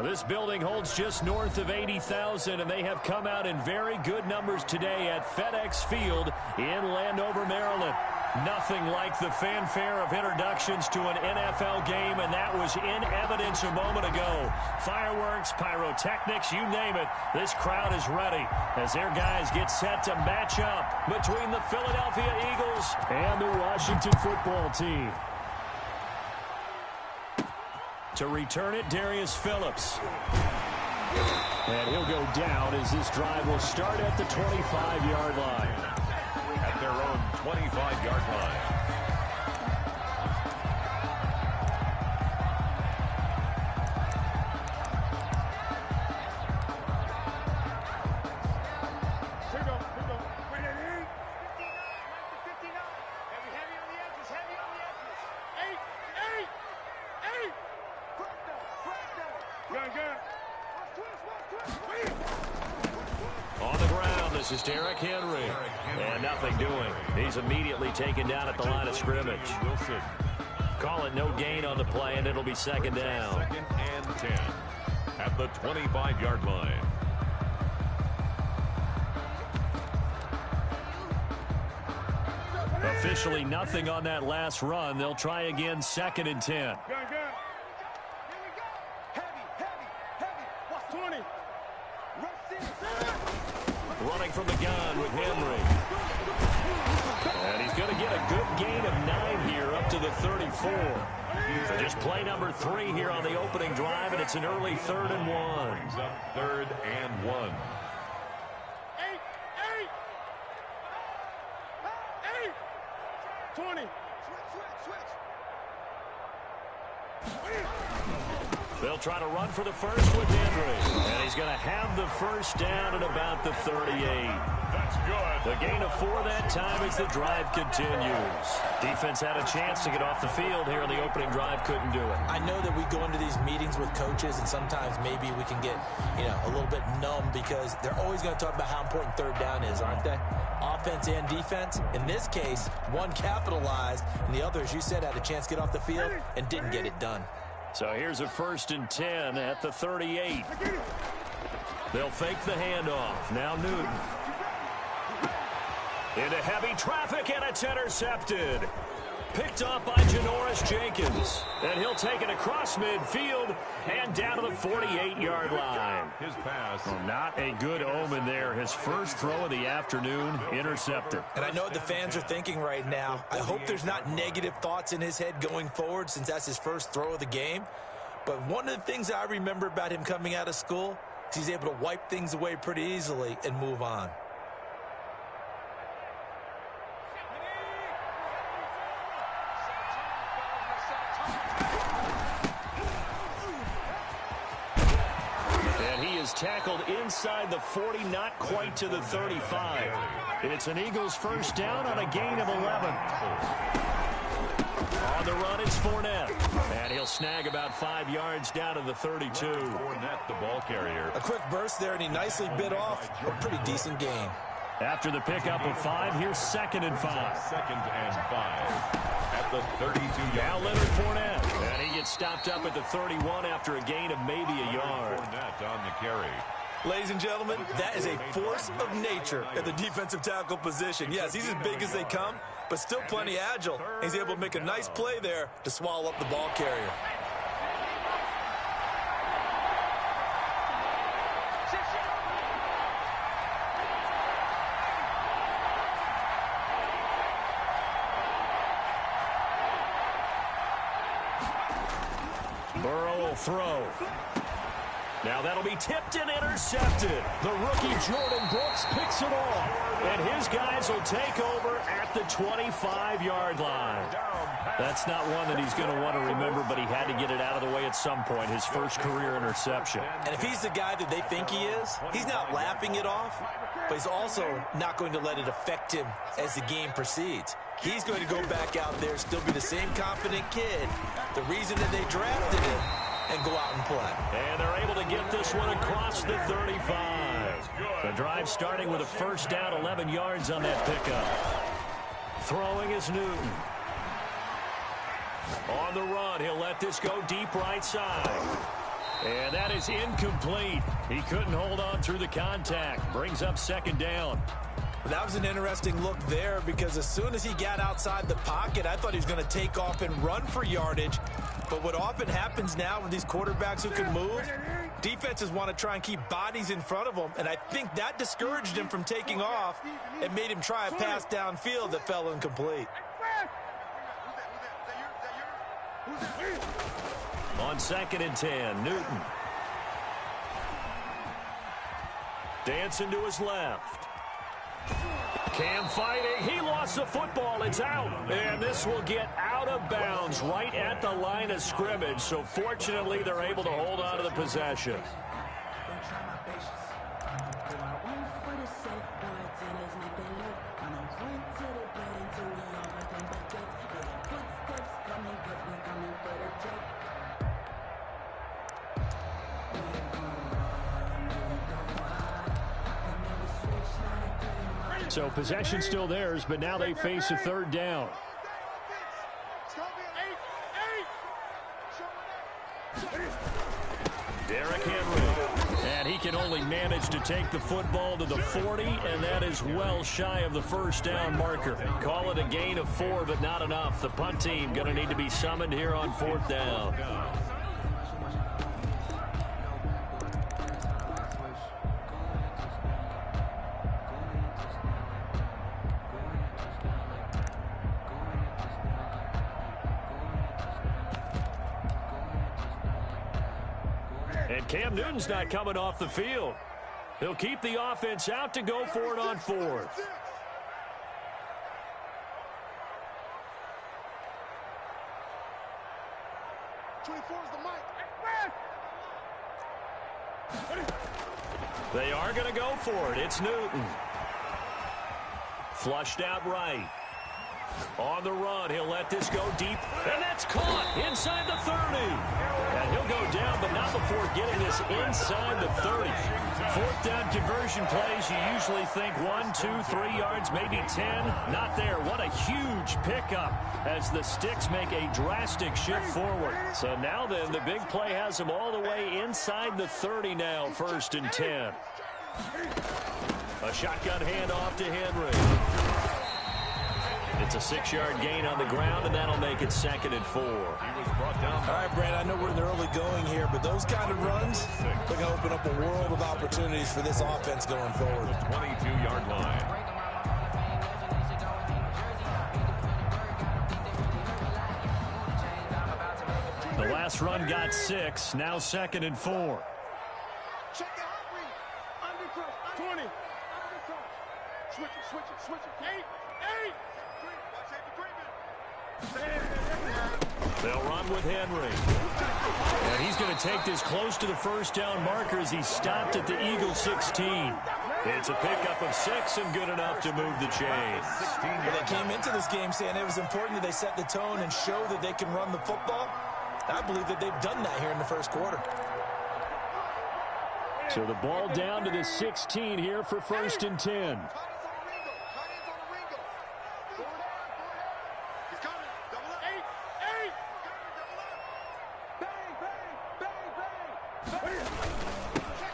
This building holds just north of 80,000, and they have come out in very good numbers today at FedEx Field in Landover, Maryland. Nothing like the fanfare of introductions to an NFL game, and that was in evidence a moment ago. Fireworks, pyrotechnics, you name it. This crowd is ready as their guys get set to match up between the Philadelphia Eagles and the Washington football team. To return it, Darius Phillips. And he'll go down as this drive will start at the 25-yard line. At their own 25-yard line. On the ground, this is Derrick Henry. And nothing doing. He's immediately taken down at the line of scrimmage. Call it no gain on the play, and it'll be second down. Second and 10 at the 25-yard line. Officially nothing on that last run. They'll try again, second and 10. Running from the gun with Henry. And he's going to get a good gain of 9 here up to the 34. So just play number 3 here on the opening drive, and it's an early 3rd and 1. Brings up 3rd and 1. They'll try to run for the first with Henry. And he's going to have the first down at about the 38. That's good. The gain of 4 that time as the drive continues. Defense had a chance to get off the field here on the opening drive, couldn't do it. I know that we go into these meetings with coaches, and sometimes maybe we can get, a little bit numb because they're always going to talk about how important 3rd down is, aren't they? Offense and defense. In this case, one capitalized, and the other, as you said, had a chance to get off the field and didn't get it done. So here's a 1st and 10 at the 38. They'll fake the handoff. Now Newton. Into heavy traffic, and it's intercepted. Picked up by Janoris Jenkins. And he'll take it across midfield and down to the 48-yard line. His pass. Well, not a good omen there. His first throw of the afternoon, intercepted. And I know what the fans are thinking right now. I hope there's not negative thoughts in his head going forward since that's his first throw of the game. But one of the things I remember about him coming out of school is he's able to wipe things away pretty easily and move on. Tackled inside the 40, not quite to the 35. It's an Eagles first down on a gain of 11. On the run, it's Fournette. And he'll snag about 5 yards down to the 32. Fournette, the ball carrier. A quick burst there, and he nicely bit off a pretty decent gain. After the pickup of 5, here's 2nd and 5. 2nd and 5 at the 32-yard. Now Leonard Fournette. And he gets stopped up at the 31 after a gain of maybe a yard. Fournette on the carry. Ladies and gentlemen, that is a force of nature at the defensive tackle position. Yes, he's as big as they come, but still plenty agile. He's able to make a nice play there to swallow up the ball carrier. Burrow will throw. Now that'll be tipped and intercepted. The rookie Jordan Brooks picks it off. And his guys will take over at the 25-yard line. That's not one that he's going to want to remember, but he had to get it out of the way at some point, his first career interception. And if he's the guy that they think he is, he's not laughing it off, but he's also not going to let it affect him as the game proceeds. He's going to go back out there, still be the same confident kid, the reason that they drafted him, and go out and play. And they're able to get this one across the 35. The drive starting with a first down, 11 yards on that pickup. Throwing is Newton. On the run, he'll let this go deep right side. And that is incomplete. He couldn't hold on through the contact. Brings up second down. That was an interesting look there because as soon as he got outside the pocket, I thought he was going to take off and run for yardage. But what often happens now with these quarterbacks who can move, defenses want to try and keep bodies in front of them, and I think that discouraged him from taking off and made him try a pass downfield that fell incomplete. On 2nd and 10, Newton. Dancing to his left. Cam fighting. He lost the football. It's out. And this will get out of bounds right at the line of scrimmage. So fortunately, they're able to hold on to the possession. So possession still theirs, but now they face a third down. Derrick Henry. And he can only manage to take the football to the 40, and that is well shy of the first down marker. Call it a gain of 4, but not enough. The punt team going to need to be summoned here on 4th down. And Cam Newton's not coming off the field. He'll keep the offense out to go for it on 4th. They are going to go for it. It's Newton. Flushed out right. On the run, he'll let this go deep, and that's caught inside the 30. And he'll go down, but not before getting this inside the 30. 4th down conversion plays, you usually think 1, 2, 3 yards, maybe 10. Not there. What a huge pickup as the sticks make a drastic shift forward. So now then, the big play has them all the way inside the 30 now, 1st and 10. A shotgun handoff to Henry. It's a 6-yard gain on the ground, and that'll make it 2nd and 4. He was brought down. All right, Brad, I know we're in the early going here, but those kind of runs, they're going to open up a world of opportunities for this offense going forward. The 22-yard line. The last run got 6, now 2nd and 4. Check it out, 20. Switch it. 8. They'll run with Henry. And he's going to take this close to the first down marker as he stopped at the Eagle 16. It's a pickup of 6 and good enough to move the chains. They came into this game saying it was important that they set the tone and show that they can run the football. I believe that they've done that here in the first quarter. So the ball down to the 16 here for 1st and 10.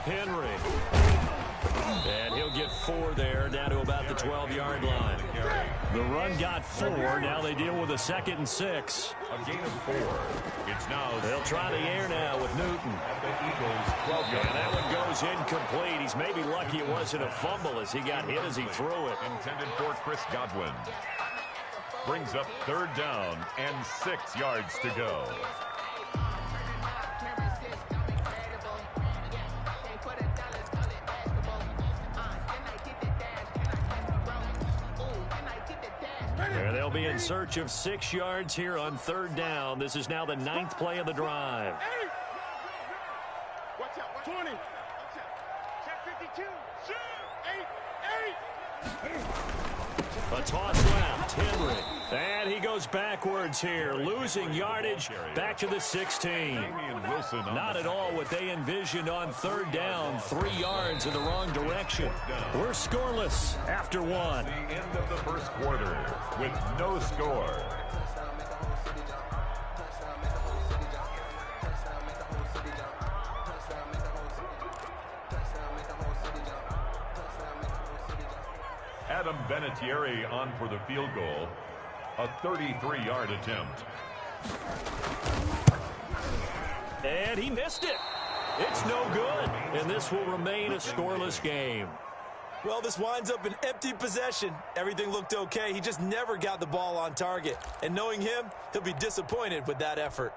Henry. And he'll get 4 there, down to about the 12-yard line. The run got 4. Now they deal with a 2nd and 6. A gain of 4. It's now. They'll try the air now with Newton. At the Eagles' 12-yard line. And that one goes incomplete. He's maybe lucky it wasn't a fumble as he got hit as he threw it. Intended for Chris Godwin. Brings up 3rd down and 6 yards to go. They'll be in search of 6 yards here on 3rd down. This is now the 9th play of the drive. Watch out, 20. Check 52. Shoot. 8. A toss left. Henry. And he goes backwards here, losing yardage back to the 16. Not at all what they envisioned on 3rd down. 3 yards in the wrong direction. We're scoreless after 1. The end of the first quarter with no score. Adam Vinatieri on for the field goal. A 33-yard attempt. And he missed it. It's no good. And this will remain a scoreless game. Well, this winds up an empty possession. Everything looked okay. He just never got the ball on target. And knowing him, he'll be disappointed with that effort.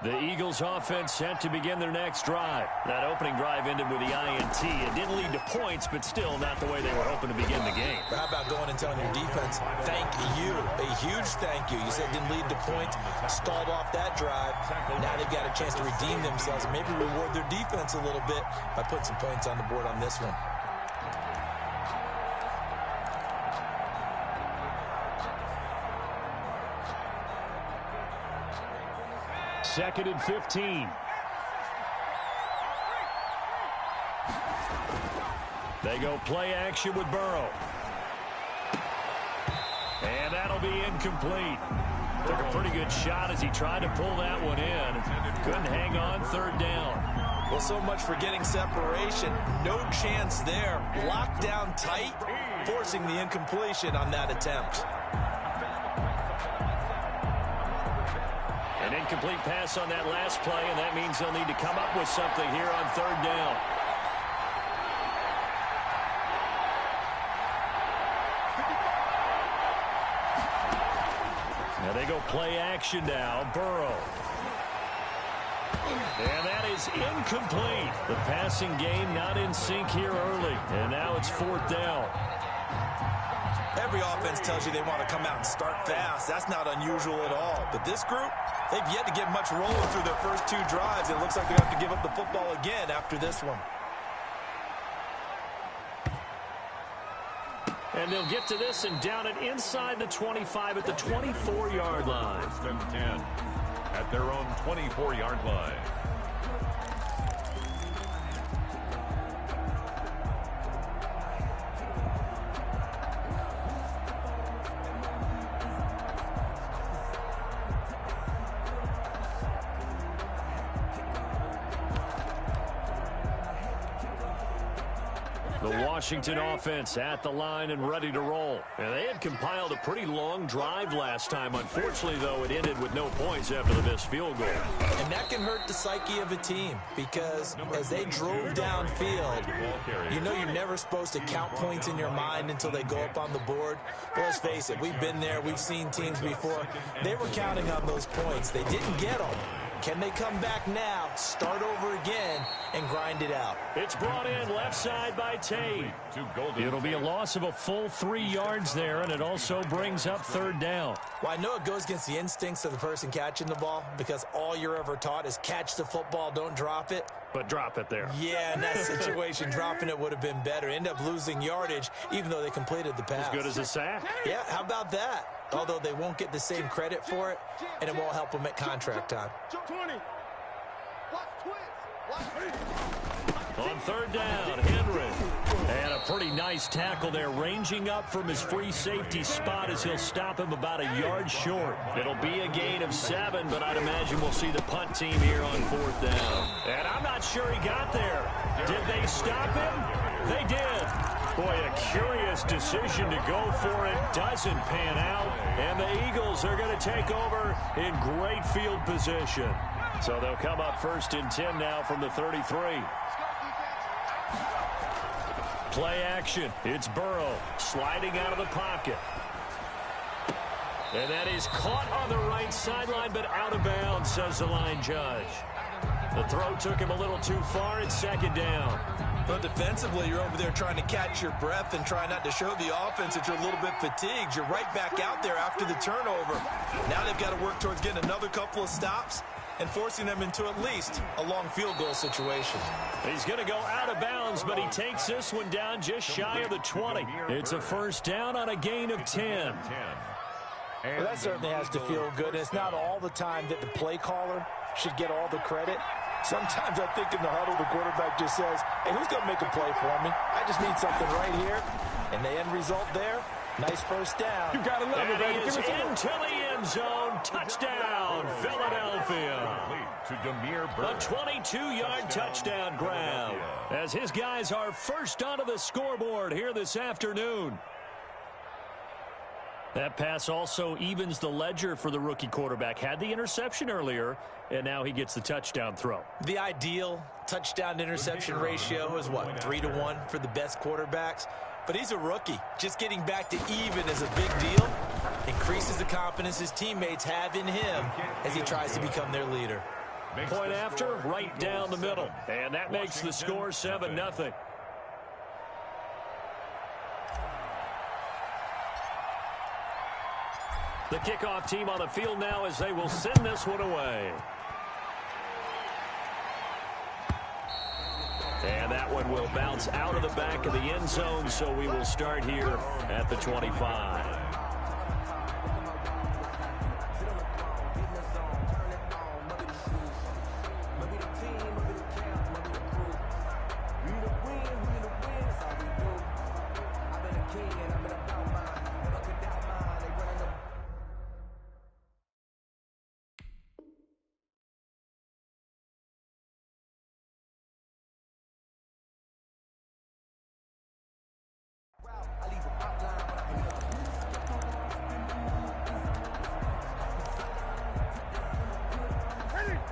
The Eagles offense set to begin their next drive. That opening drive ended with the INT. It didn't lead to points, but still not the way they were hoping to begin the game. How about going and telling your defense, thank you, a huge thank you. You said it didn't lead to points, stalled off that drive. Now they've got a chance to redeem themselves and maybe reward their defense a little bit by putting some points on the board on this one. Second and 15. They go play action with Burrow. And that'll be incomplete. Took a pretty good shot as he tried to pull that one in. Couldn't hang on third down. Well, so much for getting separation. No chance there. Locked down tight, forcing the incompletion on that attempt. An incomplete pass on that last play, and that means they'll need to come up with something here on third down. Now they go play action now. Burrow. And that is incomplete. The passing game not in sync here early. And now it's fourth down. Every offense tells you they want to come out and start fast. That's not unusual at all. But this group, they've yet to get much rolling through their first two drives. It looks like they're going to have to give up the football again after this one. And they'll get to this and down it inside the 25 at the 24-yard line. First and 10 at their own 24-yard line. The Washington offense at the line and ready to roll. And they had compiled a pretty long drive last time. Unfortunately, though, it ended with no points after the missed field goal. And that can hurt the psyche of a team because as they drove downfield, you know you're never supposed to count points in your mind until they go up on the board. But let's face it, we've been there. We've seen teams before. They were counting on those points. They didn't get them. Can they come back now, start over again, and grind it out? It's brought in left side by Tate. It'll be a loss of a full 3 yards there, and it also brings up third down. Well, I know it goes against the instincts of the person catching the ball because all you're ever taught is catch the football, don't drop it. But drop it there. Yeah, in that situation, dropping it would have been better. End up losing yardage, even though they completed the pass. As good as a sack. Yeah, how about that? Although they won't get the same credit for it, and it won't help them at contract time. 20. On third down, Henry. And a pretty nice tackle there, ranging up from his free safety spot as he'll stop him about a yard short. It'll be a gain of 7, but I'd imagine we'll see the punt team here on fourth down. And I'm not sure he got there. Did they stop him? They did. Boy, a curious decision to go for it. Doesn't pan out. And the Eagles are going to take over in great field position. So they'll come up first and 10 now from the 33. Play action. It's Burrow sliding out of the pocket. And that is caught on the right sideline, but out of bounds, says the line judge. The throw took him a little too far. It's second down. But defensively, you're over there trying to catch your breath and try not to show the offense that you're a little bit fatigued. You're right back out there after the turnover. Now they've got to work towards getting another couple of stops and forcing them into at least a long field goal situation. He's going to go out of bounds, but he takes this one down just shy of the 20. It's a first down on a gain of 10. Well, that certainly has to feel good. It's not all the time that the play caller should get all the credit. Sometimes I think in the huddle, the quarterback just says, hey, who's going to make a play for me? I just need something right here. And the end result there, nice first down. You got to love it, baby. He is into the end zone. Touchdown, Philadelphia. A 22-yard touchdown grab as his guys are first onto the scoreboard here this afternoon. That pass also evens the ledger for the rookie quarterback. Had the interception earlier, and now he gets the touchdown throw. The ideal touchdown-interception ratio is, what, 3-to-1 for the best quarterbacks? But he's a rookie. Just getting back to even is a big deal. Increases the confidence his teammates have in him as he tries to become their leader. Point after, right down the middle. And that makes the score 7-0. The kickoff team on the field now as they will send this one away. And that one will bounce out of the back of the end zone, so we will start here at the 25.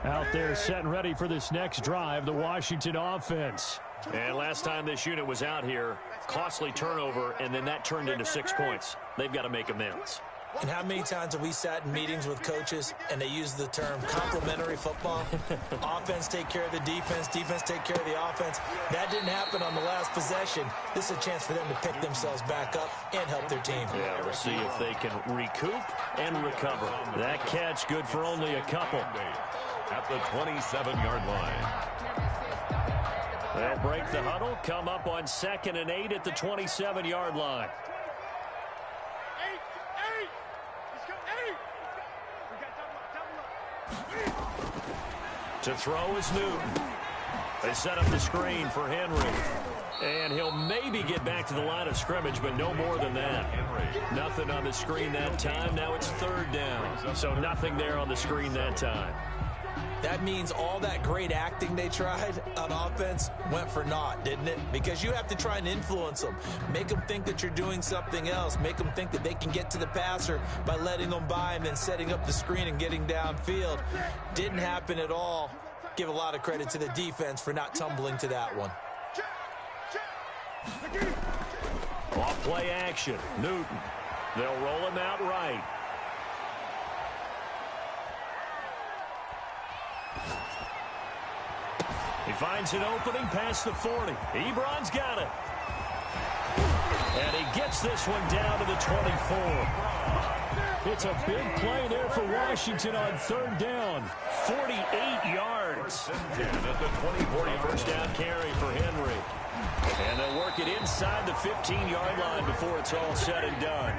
Out there set and ready for this next drive, the Washington offense. And last time this unit was out here, costly turnover, and then that turned into 6 points. They've got to make amends. And how many times have we sat in meetings with coaches and they use the term complementary football? Offense take care of the defense, defense take care of the offense. That didn't happen on the last possession. This is a chance for them to pick themselves back up and help their team. Yeah, we'll see if they can recoup and recover. That catch good for only a couple. At the 27-yard line. They'll break the huddle, come up on 2nd and 8 at the 27-yard line. To throw is Newton. They set up the screen for Henry. And he'll maybe get back to the line of scrimmage, but no more than that. Nothing on the screen that time. Now it's 3rd down. So nothing there on the screen that time. That means all that great acting they tried on offense went for naught, didn't it? Because you have to try and influence them. Make them think that you're doing something else. Make them think that they can get to the passer by letting them by and then setting up the screen and getting downfield. Didn't happen at all. Give a lot of credit to the defense for not tumbling to that one. Off play action. Newton. They'll roll him out right. He finds an opening past the 40. Ebron's got it. And he gets this one down to the 24. It's a big play there for Washington on 3rd down. 48 yards. At the 24. First down carry for Henry. And they'll work it inside the 15-yard line before it's all said and done.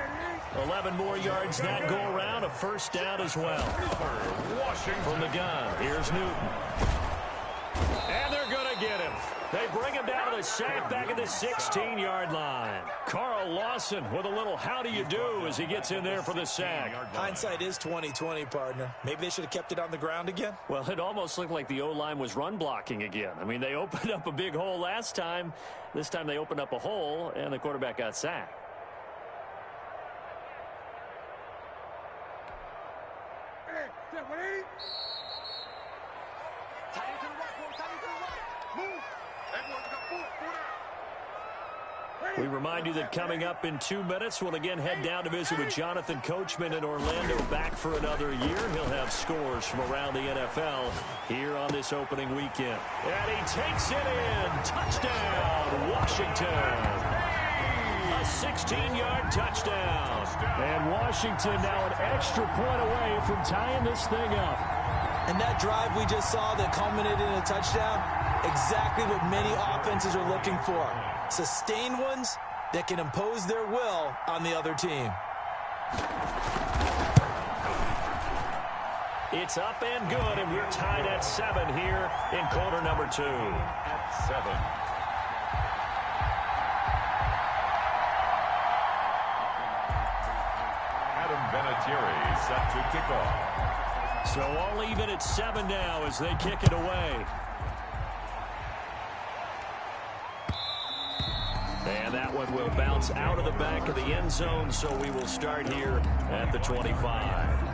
11 more yards that go around. A first down as well. From the gun, here's Newton. And they're going to get him. They bring him down to the sack back at the 16-yard line. Carl Lawson with a little how do you do as he gets in there for the sack. Hindsight is 20/20, partner. Maybe they should have kept it on the ground again. Well, it almost looked like the O-line was run blocking again. I mean, they opened up a big hole last time. This time they opened up a hole, and the quarterback got sacked. We remind you that coming up in 2 minutes, we'll again head down to visit with Jonathan Coachman in Orlando, back for another year. He'll have scores from around the NFL here on this opening weekend. And he takes it in. Touchdown, Washington. A 16-yard touchdown. And Washington now an extra point away from tying this thing up. And that drive we just saw that culminated in a touchdown, exactly what many offenses are looking for. Sustained ones that can impose their will on the other team. It's up and good, and we're tied at 7 here in quarter number 2. At 7. Adam Vinatieri set to kick off. So all even at 7 now as they kick it away. And that one will bounce out of the back of the end zone, so we will start here at the 25.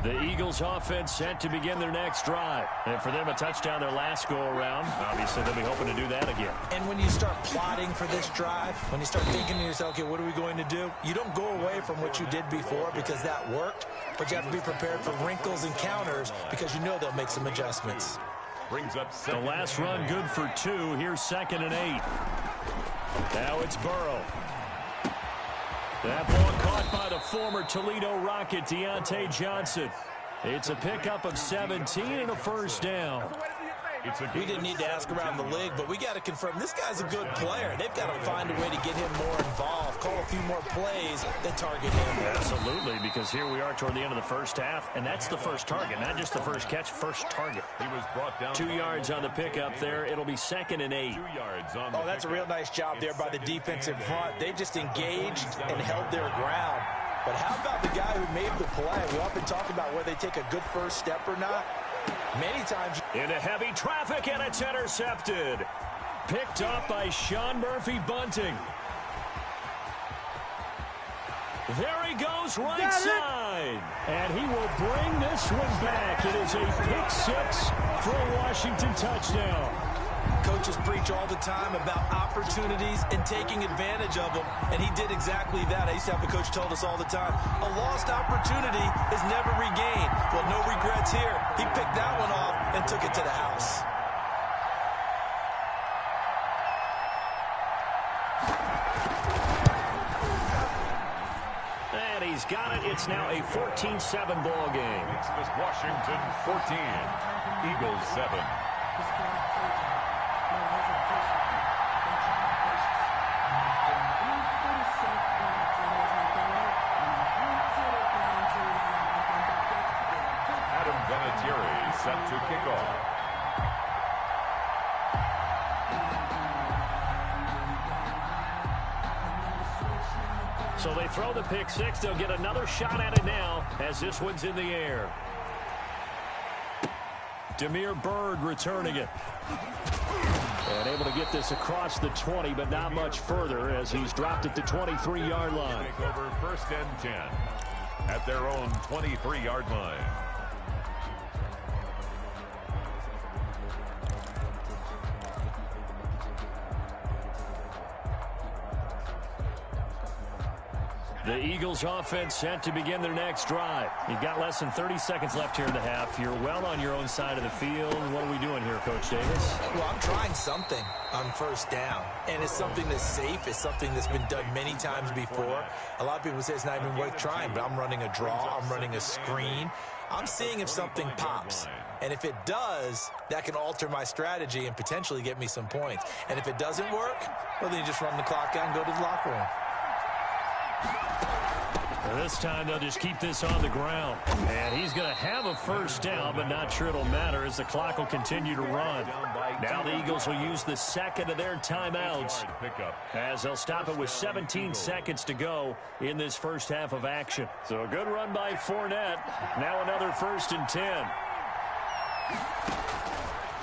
The Eagles offense set to begin their next drive. And for them, a touchdown their last go-around. Obviously, they'll be hoping to do that again. And when you start plotting for this drive, when you start thinking to yourself, okay, what are we going to do? You don't go away from what you did before because that worked, but you have to be prepared for wrinkles and counters because you know they'll make some adjustments. Brings up the last run good for 2. Here's 2nd and 8. Now it's Burrow. That ball caught by the former Toledo Rocket, Deontay Johnson. It's a pickup of 17 and a first down. We didn't need to ask around the league, but we got to confirm this guy's a good player. They've got to find a way to get him more involved, call a few more plays that target him. Absolutely, because here we are toward the end of the first half, and that's the first target, not just the first catch, first target. He was brought down 2 yards on the pickup there. It'll be 2nd and 8. 2 yards on the that's a real nice job there by the defensive front. They just engaged and held their ground. But how about the guy who made the play? We often talk about whether they take a good first step or not. Many times. Into heavy traffic, and it's intercepted. Picked up by Sean Murphy-Bunting. There he goes, right side. And he will bring this one back. It is a pick 6 for a Washington touchdown. Coaches preach all the time about opportunities and taking advantage of them, and he did exactly that. I used to have a coach told us all the time, a lost opportunity is never regained. Well, no regrets here. He picked that one off and took it to the house. And he's got it. It's now a 14-7 ball game. It's Washington 14, Eagles 7. Set to kick off. So they throw the pick 6. They'll get another shot at it now as this one's in the air. Damiere Byrd returning it. And able to get this across the 20, but not much further as he's dropped it to 23-yard line. Take over 1st and 10 at their own 23-yard line. The Eagles offense set to begin their next drive. You've got less than 30 seconds left here in the half. You're well on your own side of the field. What are we doing here, Coach Davis? Well, I'm trying something on first down, and it's something that's safe. It's something that's been done many times before. A lot of people say it's not even worth trying, but I'm running a draw. I'm running a screen. I'm seeing if something pops. And if it does, that can alter my strategy and potentially get me some points. And if it doesn't work, well, then you just run the clock out and go to the locker room. This time they'll just keep this on the ground. And he's going to have a first down, but not sure it'll matter as the clock will continue to run. Now the Eagles will use the second of their timeouts as they'll stop it with 17 seconds to go in this first half of action. So a good run by Fournette. Now another 1st and 10.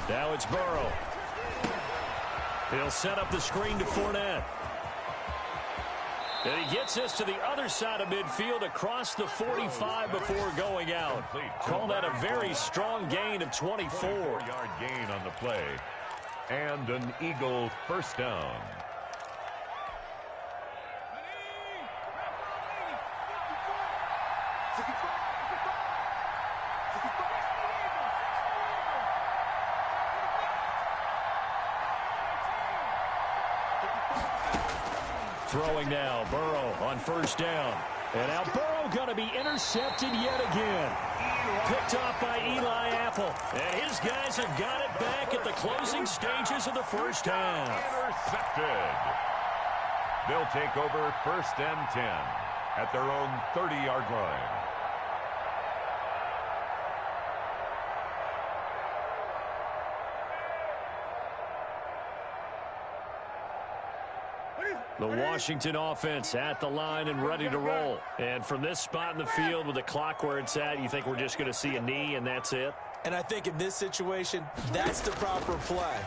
Now it's Burrow. He'll set up the screen to Fournette. And he gets this to the other side of midfield across the 45 before going out. Call that a very strong gain of 24. 4-yard gain on the play. And an Eagle first down. Throwing now, Burrow on first down. And now Burrow going to be intercepted yet again. Picked off by Eli Apple. And his guys have got it back at the closing stages of the first half. Intercepted. They'll take over 1st and 10 at their own 30-yard line. The Washington offense at the line and ready to roll. And from this spot in the field with the clock where it's at, you think we're just going to see a knee and that's it? And I think in this situation, that's the proper play.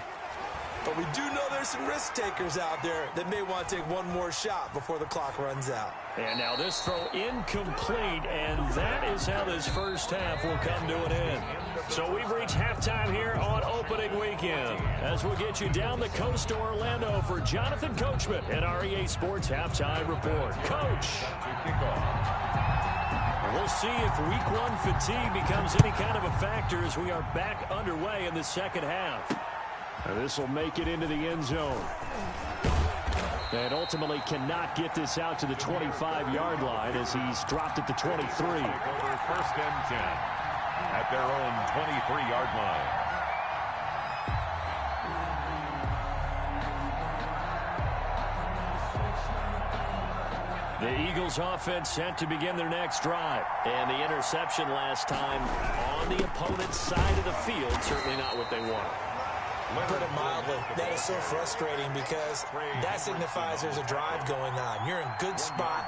But we do know there's some risk takers out there that may want to take one more shot before the clock runs out. And now this throw incomplete, and that is how this first half will come to an end. So we've reached halftime here on opening weekend. As we'll get you down the coast to Orlando for Jonathan Coachman at our EA Sports Halftime Report. Coach. We'll see if week one fatigue becomes any kind of a factor as we are back underway in the second half. And this will make it into the end zone. And ultimately cannot get this out to the 25-yard line as he's dropped at the 23. Over first and 10 at their own 23-yard line. The Eagles offense set to begin their next drive. And the interception last time on the opponent's side of the field, certainly not what they wanted. Put it mildly, that is so frustrating because that signifies there's a drive going on. You're in good spot,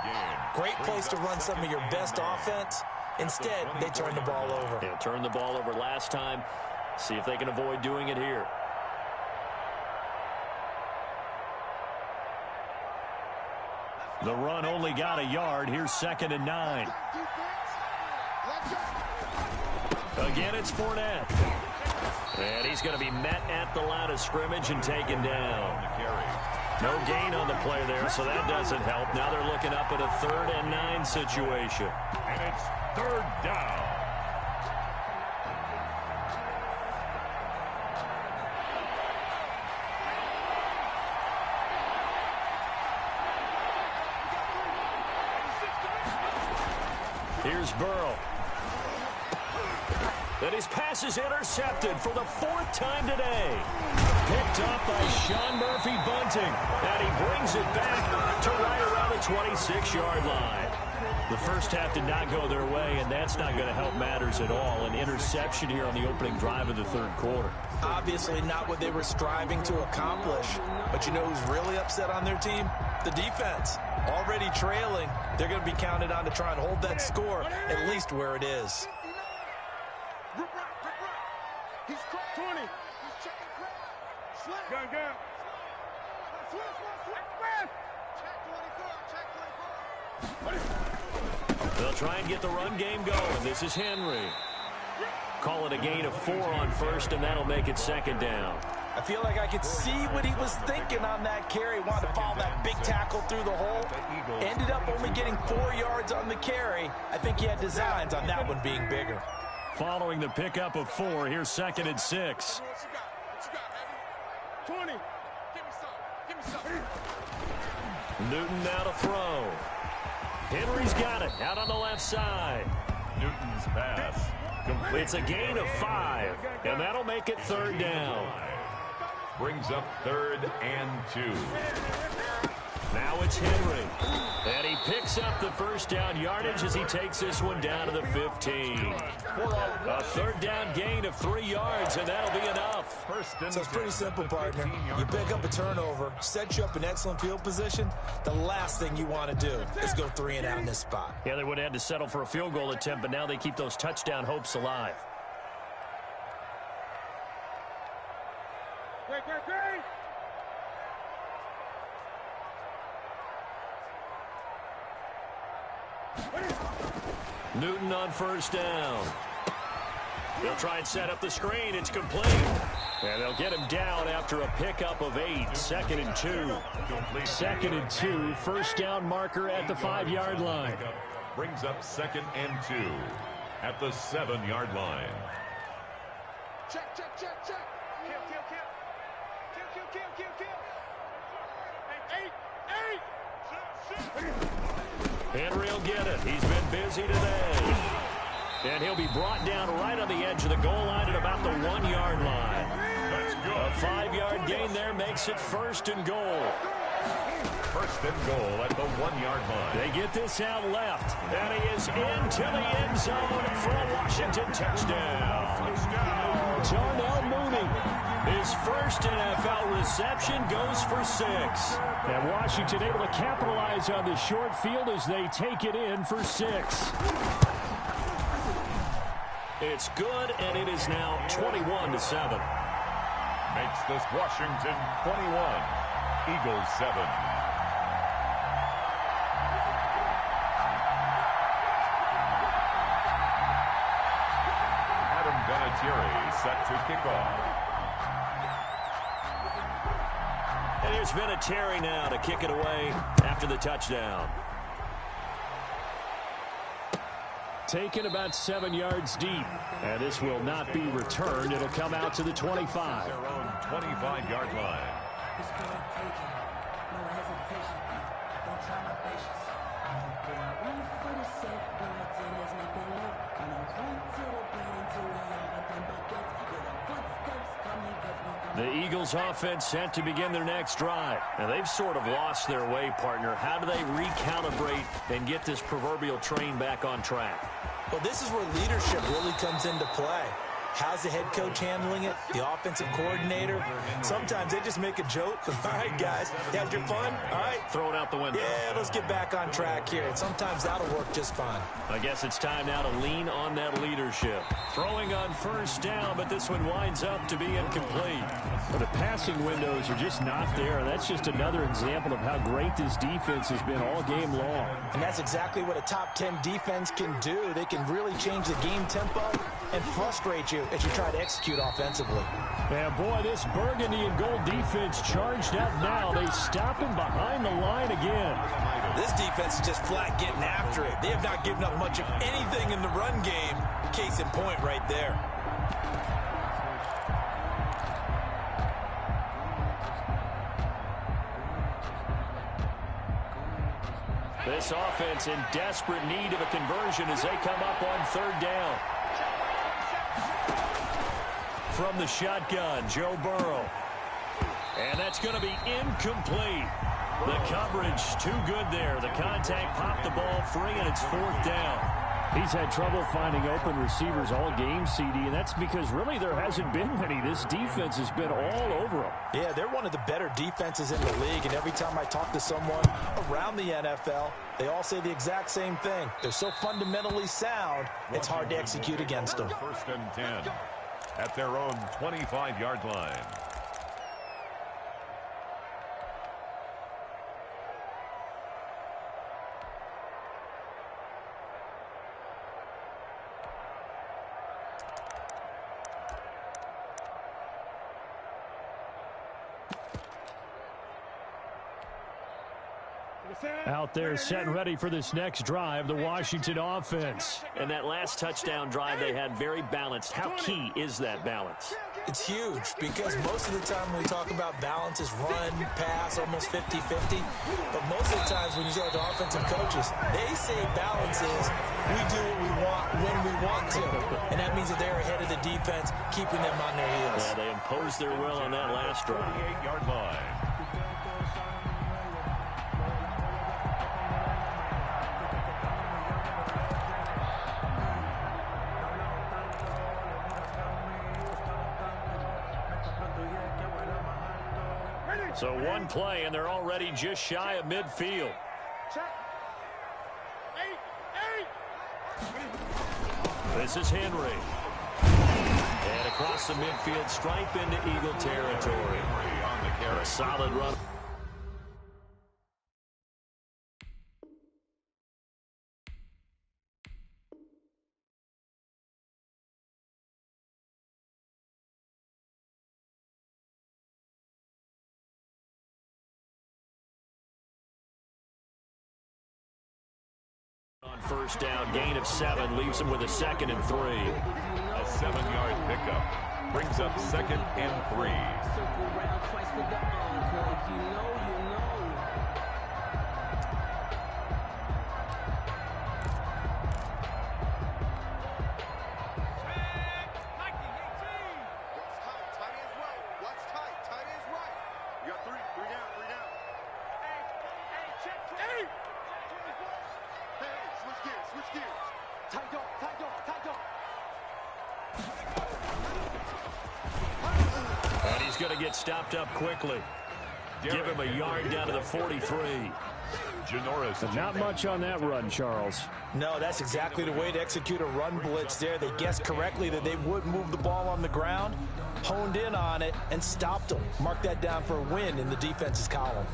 great place to run some of your best offense. Instead, they turn the ball over. Yeah, turned the ball over last time. See if they can avoid doing it here. The run only got a yard. Here's 2nd and 9. Again, it's Fournette. And he's going to be met at the line of scrimmage and taken down. No gain on the play there, so that doesn't help. Now they're looking up at a 3rd and 9 situation. And it's 3rd down. Here's Burrow. And his pass is intercepted for the 4th time today. Picked up by Sean Murphy Bunting. And he brings it back to right around the 26-yard line. The first half did not go their way, and that's not going to help matters at all. An interception here on the opening drive of the 3rd quarter. Obviously not what they were striving to accomplish. But you know who's really upset on their team? The defense. Already trailing. They're going to be counted on to try and hold that score at least where it is. He's 20. He's checking quick. Slip. Gun. Check 24. They'll try and get the run game going. This is Henry. Call it a gain of 4 on 1st, and that'll make it 2nd down. I feel like I could see what he was thinking on that carry. Wanted to follow that big tackle through the hole. Ended up only getting 4 yards on the carry. I think he had designs on that one being bigger. Following the pickup of 4, here's 2nd and 6. What you got, 20. Give me some. Newton now to throw. Henry's got it out on the left side. Newton's pass complete. It's a gain of 5, and that'll make it 3rd down. Brings up 3rd and 2. Now it's Henry. And he picks up the first down yardage as he takes this one down to the 15. A 3rd down gain of 3 yards, and that'll be enough. So it's pretty simple, partner. You pick up a turnover, set you up in excellent field position. The last thing you want to do is go 3 and out in this spot. Yeah, they would have had to settle for a field goal attempt, but now they keep those touchdown hopes alive. Great. Newton on 1st down. They'll try and set up the screen. It's complete. And they'll get him down after a pickup of 8. 2nd and 2. 2nd and 2. 1st down marker at the 5-yard line. Brings up 2nd and 2 at the 7-yard line. Check. Kill. Henry will get it. He's been busy today. And he'll be brought down right on the edge of the goal line at about the 1-yard line. A 5-yard gain there makes it 1st and goal. 1st and goal at the 1-yard line. They get this out left. And he is into the end zone for a Washington touchdown. Darnell Mooney His first NFL reception goes for 6. And Washington able to capitalize on the short field as they take it in for 6. It's good, and it is now 21-7. Makes this Washington 21, Eagles 7. Adam Vinatieri set to kick off. And here's Vinatieri now to kick it away after the touchdown. Taken about 7 yards deep. And this will not be returned. It'll come out to the 25. Their own 25-yard line. The Eagles offense set to begin their next drive. And they've sort of lost their way, partner. How do they recalibrate and get this proverbial train back on track? Well, this is where leadership really comes into play. How's the head coach handling it? The offensive coordinator? Sometimes they just make a joke. All right, guys, you had your fun? All right. Throw it out the window. Yeah, let's get back on track here. And sometimes that'll work just fine. I guess it's time now to lean on that leadership. Throwing on first down, but this one winds up to be incomplete. Well, the passing windows are just not there. And that's just another example of how great this defense has been all game long. And that's exactly what a top 10 defense can do. They can really change the game tempo and frustrate you as you try to execute offensively. And boy, this burgundy and gold defense charged up now. They stop him behind the line again. This defense is just flat getting after it. They have not given up much of anything in the run game. Case in point right there. This offense in desperate need of a conversion as they come up on third down. From the shotgun, Joe Burrow. And that's going to be incomplete. The coverage too good there. The contact popped the ball free, and it's fourth down. He's had trouble finding open receivers all game, CD, and that's because really there hasn't been many. This defense has been all over them. Yeah, they're one of the better defenses in the league, and every time I talk to someone around the NFL, they all say the exact same thing. They're so fundamentally sound, it's hard to execute against them. First and 10 at their own 25-yard line. Out there set and ready for this next drive, the Washington offense. And that last touchdown drive they had very balanced. How key is that balance? It's huge because most of the time when we talk about balance is run, pass, almost 50-50. But most of the times when you talk to offensive coaches, they say balance is we do what we want when we want to. And that means that they're ahead of the defense, keeping them on their heels. Yeah, they imposed their will on that last drive. 28-yard line. So one play, and they're already just shy of midfield. This is Henry. And across the midfield stripe into Eagle territory. A solid run. On first down, gain of 7 leaves him with a 2nd and 3. A 7-yard pickup brings up 2nd and 3. And he's going to get stopped up quickly. Give him a yard down to the 43. But not much on that run, Charles. No, that's exactly the way to execute a run blitz there. They guessed correctly that they would move the ball on the ground, honed in on it, and stopped them. Mark that down for a win in the defense's column.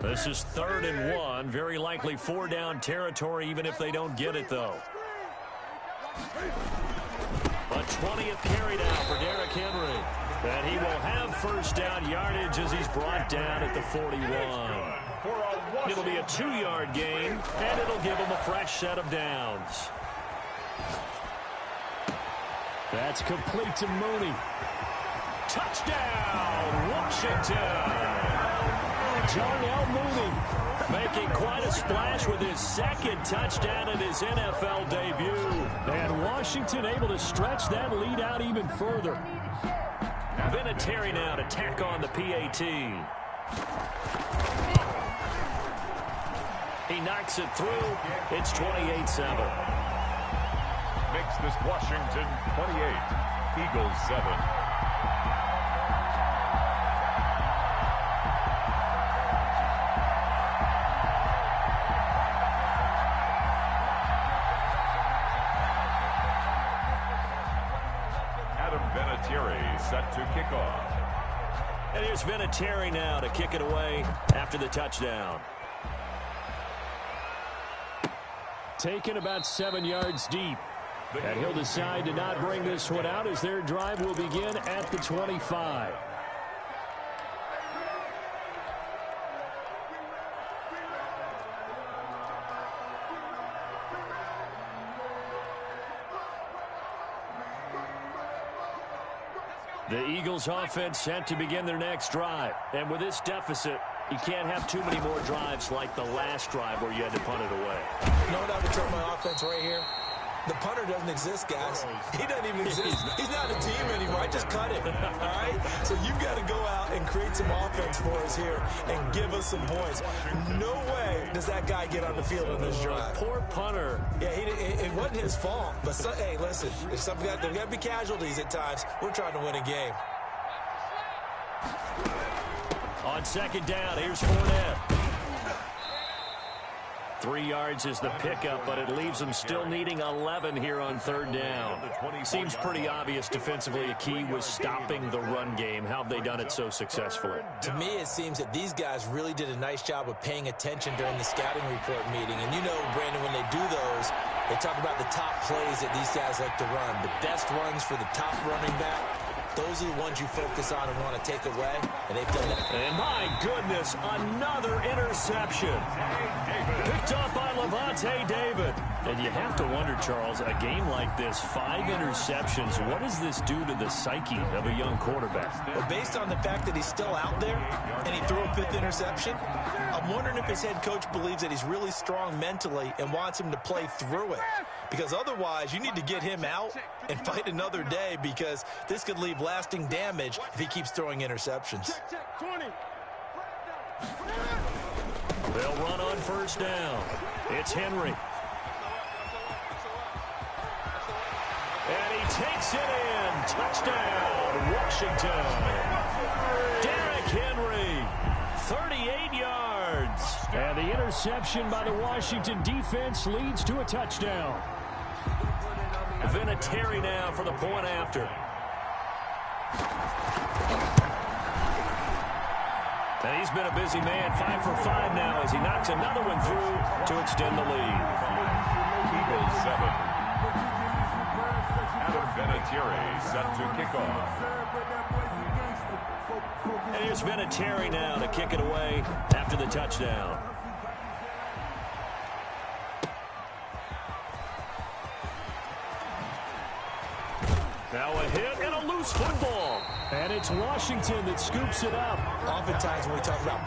This is 3rd and 1. Very likely 4-down territory, even if they don't get it, though. A 20th carry now for Derrick Henry. And he will have first down yardage as he's brought down at the 41. It'll be a 2-yard gain, and it'll give him a fresh set of downs. That's complete to Mooney. Touchdown, Washington! Darnell Mooney making quite a splash with his 2nd touchdown in his NFL debut. And Washington able to stretch that lead out even further. Vinatieri now to tack on the PAT. He knocks it through. It's 28-7. Makes this Washington 28, Eagles 7. Set to kick off. And here's Vinatieri now to kick it away after the touchdown. Taken about 7 yards deep. And he'll decide to not bring this one out as their drive will begin at the 25. The Eagles offense set to begin their next drive. And with this deficit, you can't have too many more drives like the last drive where you had to punt it away. You know what I would tell my offense right here? The punter doesn't exist, guys. He doesn't even exist. He's not a team anymore. I just cut it, all right? So you've got to go out and create some offense for us here and give us some points. No way does that guy get on the field in this drive. Poor punter. Yeah, it wasn't his fault. But, hey, listen, there's got to be casualties at times. We're trying to win a game. On 2nd down, here's Fournette. 3 yards is the pickup, but it leaves them still needing 11 here on 3rd down. Seems pretty obvious defensively a key was stopping the run game. How have they done it so successfully? To me, it seems that these guys really did a nice job of paying attention during the scouting report meeting. And you know, Brandon, when they do those, they talk about the top plays that these guys like to run. The best runs for the top running back. Those are the ones you focus on and want to take away, and they've done that. And my goodness, another interception. Picked up by Levante David. And you have to wonder, Charles, a game like this, 5 interceptions, what does this do to the psyche of a young quarterback? Well, based on the fact that he's still out there and he threw a 5th interception, I'm wondering if his head coach believes that he's really strong mentally and wants him to play through it. Because otherwise, you need to get him out and fight another day because this could leave lasting damage if he keeps throwing interceptions. They'll run on 1st down. It's Henry. And he takes it in. Touchdown, Washington. Derrick Henry, 38 yards. And the interception by the Washington defense leads to a touchdown. Vinatieri now for the point after. And he's been a busy man, 5 for 5 now as he knocks another one through to extend the lead. Eagles 7. Adam Vinatieri set to kick off. And here's Vinatieri now to kick it away after the touchdown. Now a hit and a loose football. And it's Washington that scoops it up. Oftentimes when we talk about